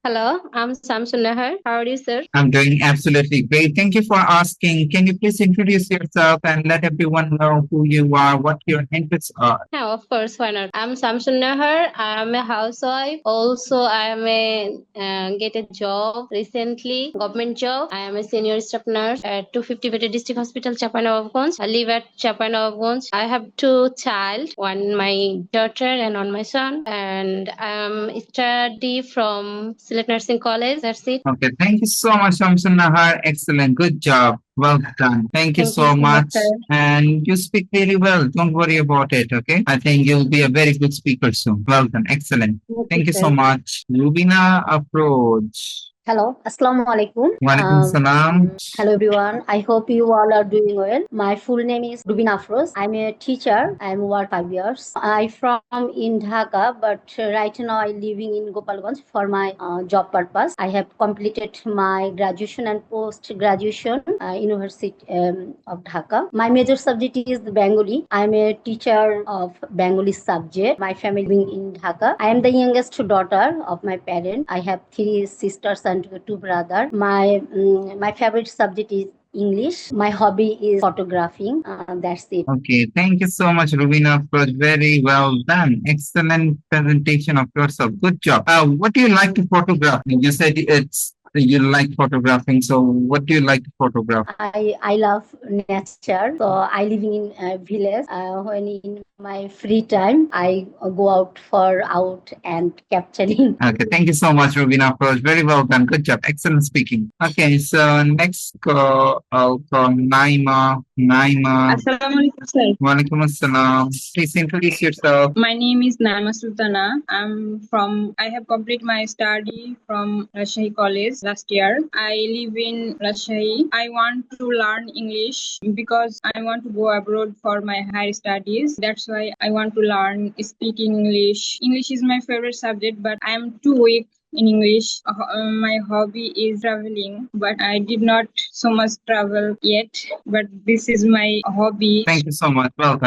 Hello, I'm Samsun Nahar. How are you, sir? I'm doing absolutely great. Thank you for asking. Can you please introduce yourself and let everyone know who you are, what your interests are? Yeah, of course, why not? I'm Samsun Nahar. I am a housewife. Also, I am a get a job recently, government job. I am a senior staff nurse at 250 Better District Hospital, Chapanababganj. I live at Chapanababganj. I have two child, one my daughter and one my son, and I am study from Sylhet Nursing College. That's it. Okay, thank you so much, Shamsun Nahar. Excellent. Good job. Well done. Thank you Thank you so so much, much. sir. And you speak really well. Don't worry about it. Okay. I think you'll be a very good speaker soon. Well done. Excellent. Thank you, Thank you so sir. much. Rubina Approach. Hello, Assalamu alaikum. Walaikum salam. Hello everyone. I hope you all are doing well. My full name is Rubin Afroz. I'm a teacher. I'm work 5 years. I'm from in Dhaka, but right now I'm living in Gopalganj for my job purpose. I have completed my graduation and post graduation University of Dhaka. My major subject is the Bengali. I'm a teacher of Bengali subject. My family living in Dhaka. I am the youngest daughter of my parents. I have 3 sisters and 2 brothers. My favorite subject is English. My hobby is photographing. That's it. Okay, thank you so much, Rubina, for very well done. Excellent presentation of yourself. Good job. What do you like to photograph? You said you like photographing. So, what do you like to photograph? I love nature. So I living in a village. When in my free time, I go out and capturing. Okay, thank you so much, Rubina, for very well done. Good job. Excellent speaking. Okay, so next I'll call Naima. Naima. Assalamualaikum, sir. Walaikum assalam. Please introduce yourself. My name is Naima Sultana. I have completed my study from Rajshahi College last year. I live in Rajshahi. I want to learn English because I want to go abroad for my higher studies. That's why I want to learn speaking English. English is my favorite subject, but I am too weak in English. My hobby is traveling, but I did not so much travel yet. But this is my hobby. Thank you so much. Well done.